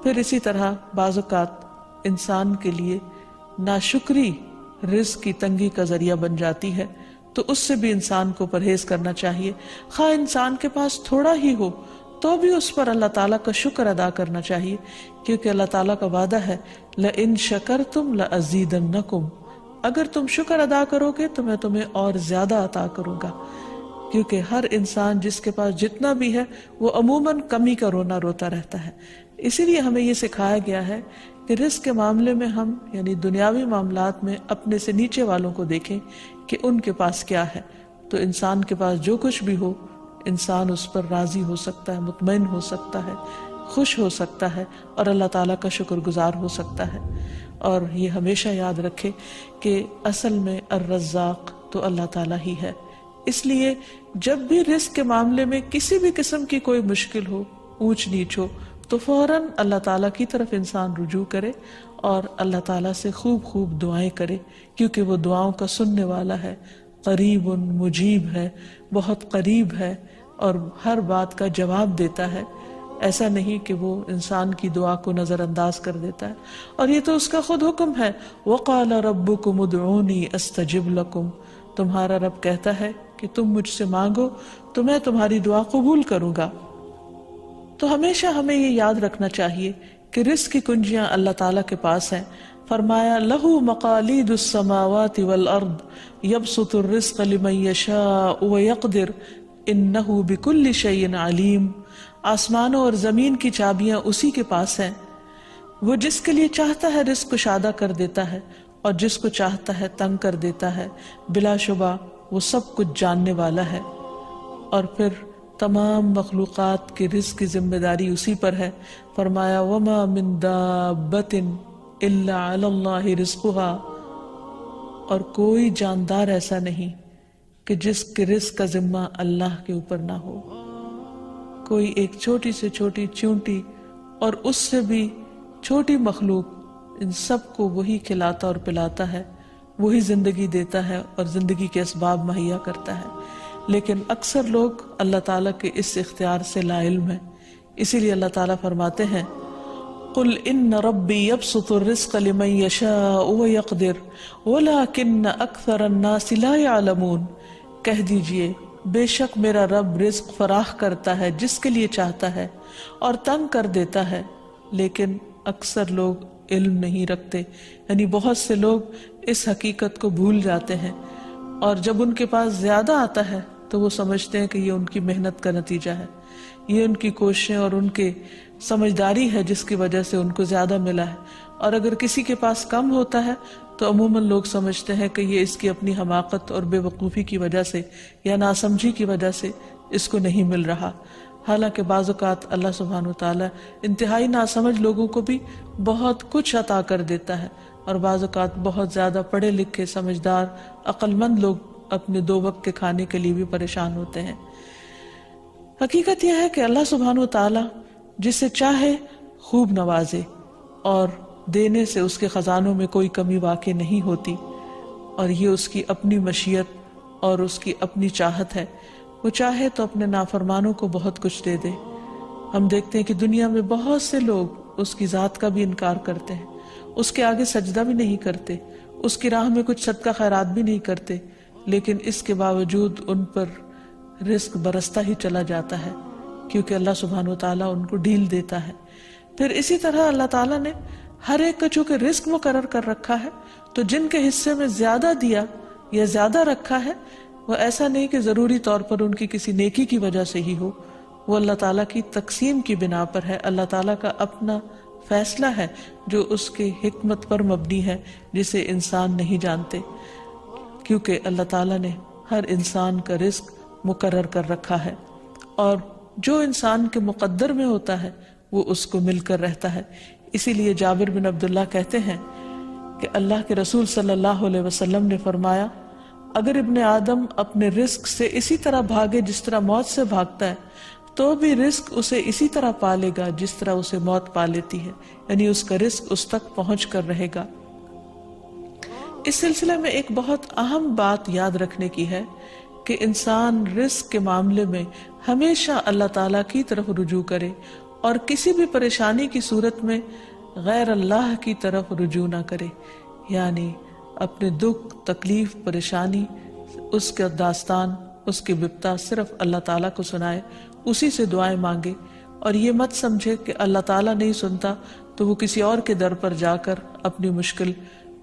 پھر اسی طرح بعض اوقات انسان کے لیے ناشکری رزق کی تنگی کا ذریعہ بن جاتی ہے، تو اس سے بھی انسان کو پرہیز کرنا چاہیے. خواہ انسان کے پاس تھوڑا ہی ہو تو بھی اس پر اللہ تعالیٰ کا شکر ادا کرنا چاہیے، کیونکہ اللہ تعالیٰ کا وعدہ ہے لَإِن شَكَرْتُمْ لَأَزِيدَنَّكُمْ، اگر تم شکر ادا کرو گے تو میں تمہیں اور زیادہ عطا کروں گا. کیونکہ ہر انسان جس کے پاس جتنا بھی ہے وہ عموماً کمی کا رونا روتا رہتا ہے. اسی لیے ہمیں یہ سکھایا گیا ہے کہ رزق کے معاملے میں ہم یعنی دنیاوی معاملات میں اپنے سے نیچے والوں کو دیکھیں کہ ان کے پاس کیا ہے. تو انسان کے پاس جو کچھ بھی ہو انسان اس پر راضی ہو سکتا ہے، مطمئن ہو سکتا ہے، خوش ہو سکتا ہے اور اللہ تعالیٰ کا شکر گزار ہو سکتا ہے. اور یہ ہمیشہ یاد رکھے کہ اصل میں الرزاق تو اللہ تعالیٰ ہی ہے. اس لیے جب بھی رزق کے معاملے میں کسی بھی قسم کی کوئی مشکل ہو، اونچ نیچ ہو، تو فوراً اللہ تعالیٰ کی طرف انسان رجوع کرے اور اللہ تعالیٰ سے خوب خوب دعائیں کرے، کیونکہ وہ دعاؤں کا سننے والا ہے، قریب مجیب ہے، بہت قریب ہے اور ہر بات کا جواب دیتا ہے. ایسا نہیں کہ وہ انسان کی دعا کو نظر انداز کر دیتا ہے. اور یہ تو اس کا خود حکم ہے، وَقَالَ رَبُّكُمُ ادْعُونِي أَسْتَجِبْ لَكُمْ، تمہارا رب کہتا ہے کہ تم مجھ سے مانگو تو میں تمہاری دعا قبول کروں گا. تو ہمیشہ ہمیں یہ یاد رکھنا چاہیے کہ رزق کی کنجیاں اللہ تعالیٰ کے پاس ہیں. فرمایا لَهُ مَقَالِيدُ السَّمَاوَاتِ وَالْأَرْضِ يَبْسُطُ الرِّزْقَ لِمَن يَشَاءُ وَيَقْدِرُ إِنَّهُ بِكُلِّ شَيْءٍ عَلِيمٌ. آسمانوں اور زمین کی چابیاں اسی کے پاس ہیں، وہ جس کے لیے چاہتا ہے رزق کشادہ کر دیتا ہے اور جس کو چاہتا ہے تنگ کر دیتا ہے. بلا شبہ وہ سب کچھ جاننے والا ہے. اور پھر تمام مخلوقات کے رزق کی ذمہ داری اسی پر ہے. فرمایا وَمَا مِن دَابَّةٍ إِلَّا عَلَى اللَّهِ رِزْقُهَا، اور کوئی جاندار ایسا نہیں کہ جس کے رزق کا ذمہ اللہ کے اوپر نہ ہو. کوئی ایک چھوٹی سے چھوٹی چونٹی اور اس سے بھی چھوٹی مخلوق، ان سب کو وہی کھلاتا اور پلاتا ہے، وہی زندگی دیتا ہے اور زندگی کے اسباب مہیا کرتا ہے. لیکن اکثر لوگ اللہ تعالیٰ کے اس اختیار سے لا علم ہیں. اسی لیے اللہ تعالیٰ فرماتے ہیں قُلْ إِنَّ رَبِّي يَبْسُطُ الرِّزْقَ لِمَن يَشَاءُ وَيَقْدِرُ وَلَكِنَّ أَكْثَرَ النَّاسِ لَا يَعْلَمُونَ، کہہ دیجئے بے شک میرا رب رزق فراخ کرتا ہے جس کے لیے چاہتا ہے اور تنگ کر دیتا ہے، لیکن اکثر لوگ علم نہیں رکھتے. یعنی بہت سے لوگ اس حقیقت کو بھول جاتے ہیں اور جب ان کے پاس زیادہ آتا ہے تو وہ سمجھتے ہیں کہ یہ ان کی محنت کا نتیجہ ہے، یہ ان کی کوششیں اور ان کے سمجھداری ہے جس کی وجہ سے ان کو زیادہ ملا ہے. اور اگر کسی کے پاس کم ہوتا ہے تو عموماً لوگ سمجھتے ہیں کہ یہ اس کی اپنی حماقت اور بے وقوفی کی وجہ سے یا ناسمجھی کی وجہ سے اس کو نہیں مل رہا. حالانکہ بعض اوقات اللہ سبحانہ وتعالی انتہائی ناسمجھ لوگوں کو بھی بہت کچھ عطا کر دیتا ہے، اور بعض اوقات بہت زیادہ پڑھے لکھے سمجھدار عقل مند لوگ اپنے 2 وقت کے کھانے کے لیے بھی پریشان ہوتے ہیں. حقیقت یہ ہے کہ اللہ سبحانہ وتعالی جسے چاہے خوب نوازے، اور دینے سے اس کے خزانوں میں کوئی کمی واقع نہیں ہوتی، اور یہ اس کی اپنی مشیت اور اس کی اپنی چاہت ہے. وہ چاہے تو اپنے نافرمانوں کو بہت کچھ دے دے. ہم دیکھتے ہیں کہ دنیا میں بہت سے لوگ اس کی ذات کا بھی انکار کرتے ہیں، اس کے آگے سجدہ بھی نہیں کرتے، اس کی راہ میں کچھ صدقہ خیرات بھی نہیں کرتے، لیکن اس کے باوجود ان پر رزق برستا ہی چلا جاتا ہے، کیونکہ اللہ سبحانہ وتعالیٰ ان کو ڈھیل دیتا ہے. پھر اسی طرح اللہ تعالیٰ نے ہر ایک کا چونکہ رزق مقرر کر رکھا ہے، تو جن کے حصے میں زیادہ دیا یا زیادہ رکھا ہے وہ ایسا نہیں کہ ضروری طور پر ان کی کسی نیکی کی وجہ سے ہی ہو، وہ اللہ تعالیٰ کی تقسیم کی بنا پر ہے. اللہ تعالیٰ کا اپنا فیصلہ ہے جو اس کے حکمت پر مبنی ہے، جسے انسان نہیں جانتے، کیونکہ اللہ تعالیٰ نے ہر انسان کا رزق مقرر کر رکھا ہے، اور جو انسان کے مقدر میں ہوتا ہے وہ اس کو مل کر رہتا ہے. اسی لیے جابر بن عبداللہ کہتے ہیں کہ اللہ کے رسول صلی اللہ علیہ وسلم نے فرمایا اگر ابن آدم اپنے رزق سے اسی طرح بھاگے جس طرح موت سے بھاگتا ہے تو بھی رزق اسے اسی طرح پالے گا جس طرح اسے موت پا لیتی ہے، یعنی اس کا رزق اس تک پہنچ کر رہے گا. اس سلسلے میں ایک بہت اہم بات یاد رکھنے کی ہے کہ انسان رزق کے معاملے میں ہمیشہ اللہ تعالیٰ کی طرف رجوع کرے اور کسی بھی پریشانی کی صورت میں غیر اللہ کی طرف رجوع نہ کرے، یعنی اپنے دکھ، تکلیف، پریشانی، اس کا داستان، اس کی بپتا صرف اللہ تعالیٰ کو سنائے، اسی سے دعائیں مانگے، اور یہ مت سمجھے کہ اللہ تعالیٰ نہیں سنتا تو وہ کسی اور کے در پر جا کر اپنی مشکل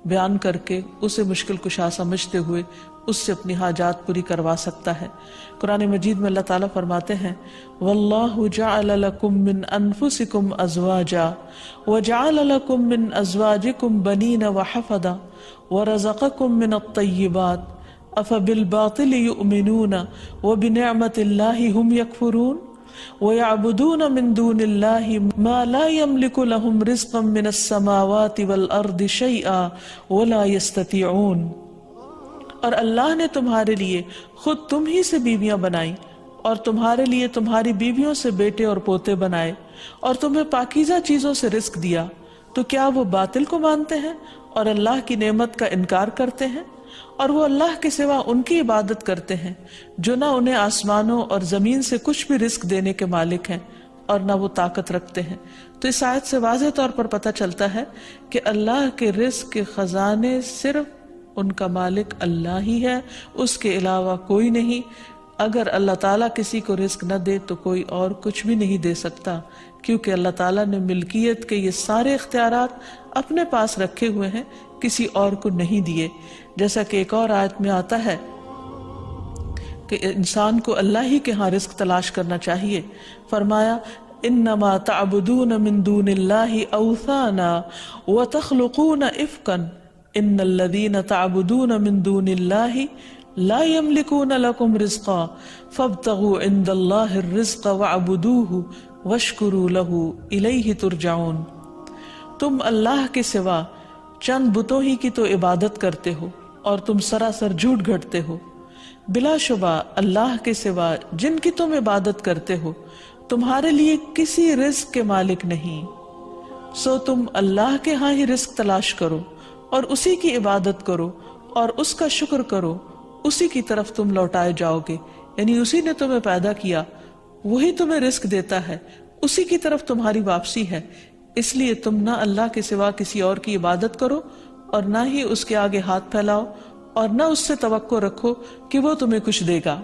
بیان کر کے اسے مشکل کشا سمجھتے ہوئے اس سے اپنی حاجات پوری کروا سکتا ہے۔ قرآن مجید میں اللہ تعالیٰ فرماتے ہیں وَاللَّهُ جَعَلَ لَكُم مِّنْ أَنفُسِكُمْ أَزْوَاجًا وَجَعَلَ لَكُم مِّنْ أَزْوَاجِكُمْ بَنِينَ وَحَفَدًا وَرَزَقَكُم مِّنَ الطَّيِّبَاتِ أَفَبِالْبَاطِلِ يُؤْمِنُونَ وَبِنِعْمَةِ اللَّهِ هُمْ يَكْفُرُونَ وَيَعْبُدُونَ مِن دُونِ اللَّهِ مَا لَا يَمْلِكُ لَهُمْ رِزْقًا مِّنَ السَّمَاوَاتِ وَالْأَرْضِ شَيْئًا وَلَا يَسْتَطِيعُونَ، اور اللہ نے تمہارے لیے خود تم ہی سے بیویاں بنائیں، اور تمہارے لیے تمہاری بیویوں سے بیٹے اور پوتے بنائے، اور تمہیں پاکیزہ چیزوں سے رزق دیا، تو کیا وہ باطل کو مانتے ہیں اور اللہ کی نعمت کا انکار کرتے ہیں؟ اور وہ اللہ کے سوا ان کی عبادت کرتے ہیں جو نہ انہیں آسمانوں اور زمین سے کچھ بھی رزق دینے کے مالک ہیں اور نہ وہ طاقت رکھتے ہیں۔ تو اس آیت سے واضح طور پر پتہ چلتا ہے کہ اللہ کے رزق کے خزانے صرف ان کا مالک اللہ ہی ہے، اس کے علاوہ کوئی نہیں۔ اگر اللہ تعالیٰ کسی کو رزق نہ دے تو کوئی اور کچھ بھی نہیں دے سکتا، کیونکہ اللہ تعالیٰ نے ملکیت کے یہ سارے اختیارات اپنے پاس رکھے ہوئے ہیں، کسی اور کو نہیں دیے۔ جیسا کہ ایک اور آیت میں آتا ہے کہ انسان کو اللہ ہی کے ہاں رزق تلاش کرنا چاہیے۔ فرمایا انما تعبدون من دون اللہ اوثانا وتخلقون افکا ان الذین تعبدون من دون اللہ لا يملكون لكم رزقا فابتغوا عند الله الرزق واعبدوه واشكروا له الیہ ترجعون۔ تم اللہ کے سوا چند بتوں ہی کی تو عبادت کرتے ہو اور تم سراسر جھوٹ گھڑتے ہو، بلا شبہ اللہ کے سوا جن کی تم عبادت کرتے ہو تمہارے لیے کسی رزق کے مالک نہیں، سو تم اللہ کے ہاں ہی رزق تلاش کرو اور اسی کی عبادت کرو اور اس کا شکر کرو، اسی کی طرف تم لوٹائے جاؤ گے، یعنی اسی نے تمہیں پیدا کیا، وہی تمہیں رزق دیتا ہے، اسی کی طرف تمہاری واپسی ہے۔ اس لیے تم نہ اللہ کے سوا کسی اور کی عبادت کرو اور نہ ہی اس کے آگے ہاتھ پھیلاؤ اور نہ اس سے توقع رکھو کہ وہ تمہیں کچھ دے گا۔